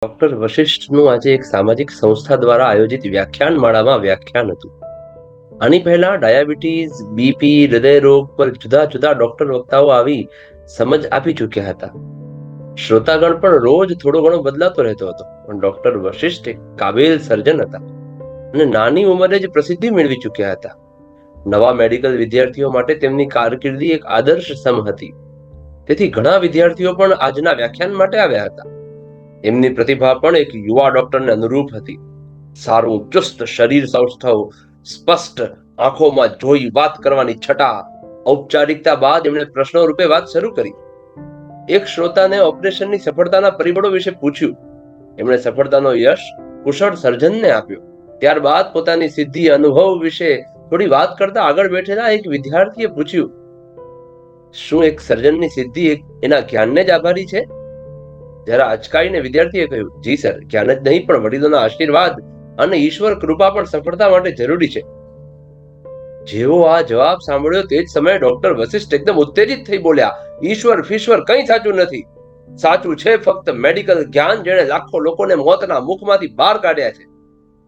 Doctor વશિષ્ઠનું આજે એક સામાજિક સંસ્થા દ્વારા આયોજિત વ્યાખ્યાનમાળામાં વ્યાખ્યાન હતું. આની પહેલા ડાયાબિટીસ, બીપી, હૃદયરોગ પર જુદા જુદા ડોક્ટર વક્તાઓ આવી સમજ આપી ચૂક્યા હતા. શ્રોતાગણ પણ રોજ થોડો ઘણો બદલાતો રહેતો હતો, પણ ડોક્ટર વશિષ્ઠ એક કાબિલ સર્જન હતા અને નાની ઉંમરે જ પ્રસિદ્ધિ મેળવી ચૂક્યા હતા. નવા મેડિકલ વિદ્યાર્થીઓ માટે તેમની કારકિર્દી એક આદર્શ સમ હતી. તેથી ઘણા વિદ્યાર્થીઓ પણ આજના વ્યાખ્યાન માટે આવ્યા હતા. એમની પ્રતિભા પણ એક યુવા ડોક્ટરને અનુરૂપ હતી. સારું ચુસ્ત શરીર સૌષ્ઠવ, સ્પષ્ટ આંખોમાં જોઈ વાત કરવાની છટા, ઔપચારિકતા બાદ એમણે પ્રશ્નો રૂપે વાત શરૂ કરી. એક શ્રોતાને ઓપરેશનની સફળતાના પરિબળો વિશે પૂછ્યું. એમણે સફળતાનો યશ કુશળ સર્જનને આપ્યો. ત્યારબાદ પોતાની સિદ્ધિ અનુભવ વિશે થોડી વાત કરતા આગળ બેઠેલા એક વિદ્યાર્થીએ પૂછ્યું, શું એક સર્જનની સિદ્ધિ એના જ્ઞાનને જ આભારી છે? જરા અચકાઈને વિદ્યાર્થીએ કહ્યું, જી સર, જ્ઞાન જ નહીં પણ વડીલોના આશીર્વાદ અને ઈશ્વર કૃપા પણ સફળતા માટે જરૂરી છે. જેવો આ જવાબ સાંભળ્યો તે જ સમયે ડોક્ટર વશિષ્ઠ એકદમ ઉત્તેજિત થઈ બોલ્યા, ઈશ્વર ફીશ્વર કંઈ સાચું નથી. સાચું છે ફક્ત મેડિકલ જ્ઞાન, જેણે લાખો લોકોને મોતના મુખમાંથી બહાર કાઢ્યા છે.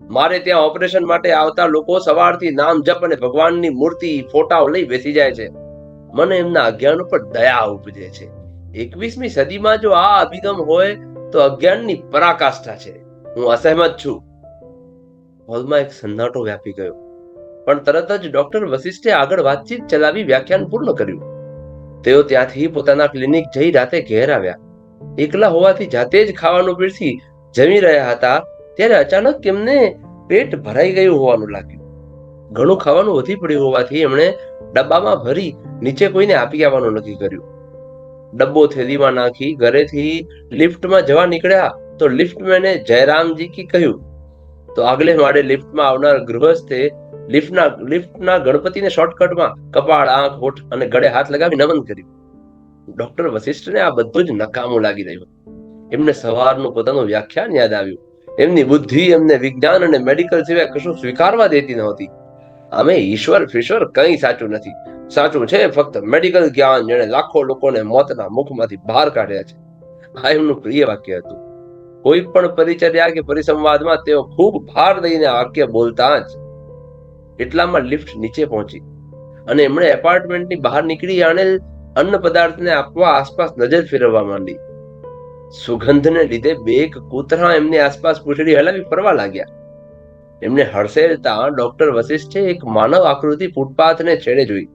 મારે ત્યાં ઓપરેશન માટે આવતા લોકો સવારથી નામ જપ અને ભગવાનની મૂર્તિ, ફોટાઓ લઈ બેસી જાય છે. મને એમના અજ્ઞાન ઉપર દયા ઉપજે છે. 21મી સદીમાં જો આ અભિગમ હોય તો અજ્ઞાનની પરાકાષ્ઠા છે. હું અસહેમત છું. હોલમાં એક સન્નાટો વ્યાપી ગયો, પણ તરત જ ડોક્ટર વશિષ્ઠે આગળ વાતચીત ચલાવી વ્યાખ્યાન પૂર્ણ કર્યું. તેઓ ત્યાંથી પોતાના ક્લિનિક જઈ રાતે ઘેર આવ્યા. એકલા હોવાથી જાતે જ ખાવાનું પીરસી જમી રહ્યા હતા ત્યારે અચાનક એમને પેટ ભરાઈ ગયું હોવાનું લાગ્યું. ઘણું ખાવાનું વધી પડ્યું હોવાથી એમણે ડબ્બામાં ભરી નીચે કોઈને આપી આવવાનું નક્કી કર્યું. ડબ્બો થેલીમાં નાખી ઘરેથી લિફ્ટમાં જવા નીકળ્યા તો લિફ્ટમેને જયરામજી કી કહ્યું. તો આગલે માળે લિફ્ટમાં આવનાર ગૃહસ્થે લિફ્ટના ગણપતિને શોર્ટકટમાં કપાળ, આંખ, હોઠ અને ગળે હાથ લગાવી નમન કર્યું. ડોક્ટર વશિષ્ઠને આ બધું જ નકામું લાગી રહ્યું. એમને સવારનું પોતાનું વ્યાખ્યાન યાદ આવ્યું. એમની બુદ્ધિ એમને વિજ્ઞાન અને મેડિકલ સિવાય કશું સ્વીકારવા દેતી નહોતી. આમે ઈશ્વર ફીશ્વર કંઈ સાચું નથી. સાચું છે ફક્ત મેડિકલ જ્ઞાન, જેણે લાખો લોકોને મોતના મુખમાંથી બહાર કાઢ્યા છે. આ એમનું પ્રિય વાક્ય હતું. કોઈ પણ પરિચર્યા કે પરિસંવાદમાં તેઓ ખૂબ ભાર દઈને વાક્ય બોલતા જ. એટલામાં લિફ્ટ નીચે પહોંચી અને એમણે એપાર્ટમેન્ટની બહાર નીકળી આણેલ અન્ન પદાર્થને આપવા આસપાસ નજર ફેરવવા માંડી. સુગંધને લીધે બે કૂતરા એમની આસપાસ પૂંછડી હલાવી ફરવા લાગ્યા. એમને હડસેલતા ડોક્ટર વશિષ્ઠે એક માનવ આકૃતિ ફૂટપાથને છેડે જોઈ.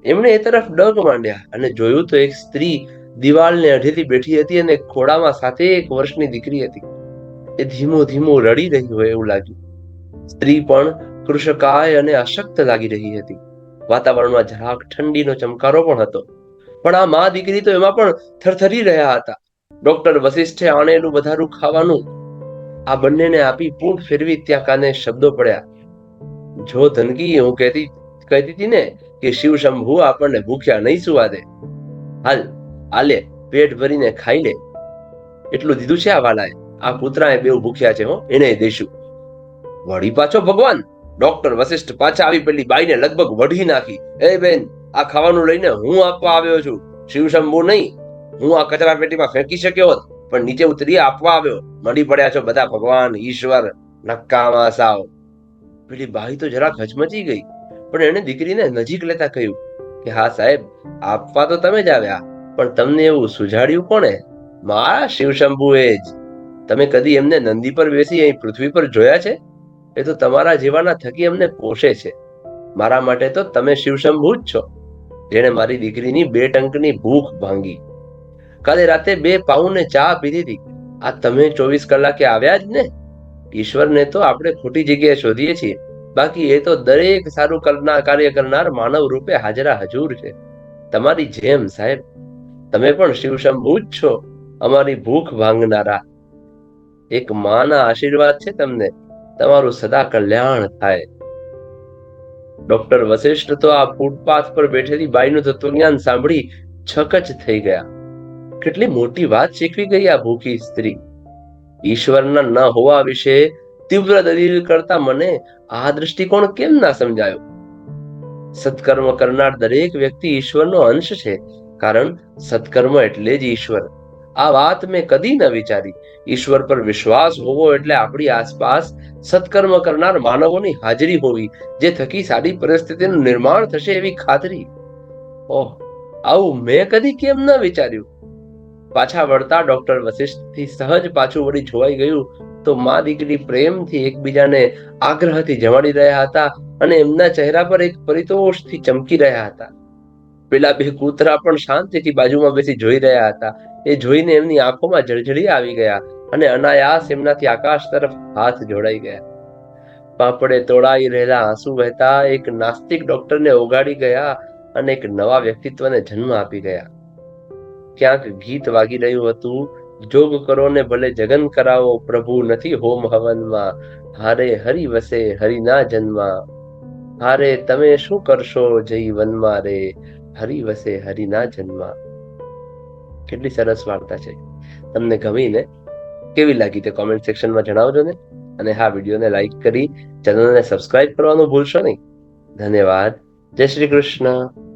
એમણે એ તરફ ડગ માંડ્યા અને જોયું તો એક સ્ત્રી દિવાલને અઢેથી બેઠી હતી અને ખોળામાં 7 વર્ષની દીકરી હતી. એ ધીમો ધીમો રડી રહી હોય એવું લાગ્યું. સ્ત્રી પણ કૃશકાય અને અશક્ત લાગી રહી હતી. વાતાવરણમાં જરાક ઠંડીનો ચમકારો પણ હતો, પણ આ મા દીકરી તો એમાં પણ થરથરી રહ્યા હતા. ડોક્ટર વશિષ્ઠે આણેલું વધારું ખાવાનું આ બંનેને આપી પૂંછ ફેરવી ત્યાં કાને શબ્દો પડ્યા, જો ધનકી, હું કહેતી હતી ને કે શિવ શંભુ આપણને ભૂખ્યા નહીં સુવા દે. હાલ આલે, પેટ ભરીને ખાઈ લે. એટલું દીધું છે આ વાલાએ. આ કૂતરાએ બેઉ ભૂખ્યા છે, હો, એને દેશું. વળી પાછો ભગવાન! ડોક્ટર વશિષ્ઠ પાછા આવી પેલી બાઈને લગભગ વઢી નાખી. એ બેન, આ ખાવાનું લઈને હું આપવા આવ્યો છું, શિવ શંભુ નહીં. હું આ કચરા પેટીમાં ફેંકી શક્યો હોત, પણ નીચે ઉતરી આપવા આવ્યો. મળી પડ્યા છો બધા ભગવાન, ઈશ્વર, નક્કામાં સાવ. પેલી બાઈ તો જરાક હચમચી ગઈ, પણ એણે દીકરીને નજીક લેતા કહ્યું કે હા સાહેબ, આપવા તો તમે જ આવ્યા, પણ તમને એવું સુજાડ્યું કોણે? મારા શિવશંભુએ જ. તમે કદી એમને નંદી પર બેસી અહીં પૃથ્વી પર જોયા છે? એ તો તમારા જેવાના થકી અમને પોષે છે. મારા માટે તો તમે શિવશંભુ જ છો, જેણે મારી દીકરીની 2 ટંકની ભૂખ ભાંગી. કાલે રાતે 2 પાઉને ચા પીધી હતી. આ તમે 24 કલાકે આવ્યા જ ને? ઈશ્વરને તો આપણે ખોટી જગ્યાએ શોધીએ છીએ, બાકી એ તો દરેક સારું કાર્ય કરનાર માનવ રૂપે હાજરા હજુર છે. તમારી જેમ સાહેબ, તમે પણ શિવશંભુ જ છો, અમારી ભૂખ ભાંગનારા. એક માના આશીર્વાદ છે તમને. તમારું સદા કલ્યાણ થાય. ડોક્ટર વશિષ્ઠ તો આ ફૂટપાથ પર બેઠેલી બાઈનું તત્વજ્ઞાન સાંભળી છકચ થઈ ગયા. કેટલી મોટી વાત શીખવી ગઈ આ ભૂખી સ્ત્રી. ઈશ્વરના ન હોવા વિશે તીવ્ર દલીલ કરતા મને આ દ્રષ્ટિકોણ કેમ ના સમજાયો? સત્કર્મ કરનાર દરેક વ્યક્તિ ઈશ્વરનો અંશ છે, કારણ સત્કર્મ એટલે જ ઈશ્વર. આ વાત મેં કદી ન વિચારી. ઈશ્વર પર વિશ્વાસ હોવો એટલે આપણી આસપાસ સત્કર્મ કરનાર માનવોની હાજરી હોવી, જે થકી સારી પરિસ્થિતિનું નિર્માણ થશે એવી ખાતરી. ઓહ, આવું મેં કદી કેમ ન વિચાર્યું. પાછા વળતા ડોક્ટર વશિષ્ઠથી સહજ પાછું વળી જોવાઈ ગયું તો મા દીકરી પ્રેમથી એકબીજાને આગ્રહથી જમાડી રહ્યા હતા અને એમના ચહેરા પર એક પરિતોષથી ચમકી રહ્યા હતા. પેલા બે કૂતરા પણ શાંતિથી બાજુમાં બેસી જોઈ રહ્યા હતા. એ જોઈને એમની આંખોમાં જળજળી આવી ગયા અને અનાયાસ એમનાથી આકાશ તરફ હાથ જોડાઈ ગયા. પાપડે તોડાઈ રહેલા આંસુ વહેતા એક નાસ્તિક ડોક્ટરને ઓગાળી ગયા અને એક નવા વ્યક્તિત્વને જન્મ આપી ગયા. ક્યાંક ગીત વાગી રહ્યું હતું, જોગ કરો ને ભલે જગન કરાવો, પ્રભુ નથી હોમ હવનમાં, હારે હરિ વસે હરિના જન્મા, હારે તમે શું કરશો જઈ વનમાં રે, હરિ વસે હરિના જન્મા. કેટલી સરસ વાર્તા છે. તમને ગમી ને? કેવી લાગી તે કોમેન્ટ સેક્શનમાં જણાવજો ને. અને હા, વિડીયોને લાઈક કરી ચેનલને સબસ્ક્રાઇબ કરવાનું ભૂલશો નહીં. ધન્યવાદ. જય શ્રી કૃષ્ણ.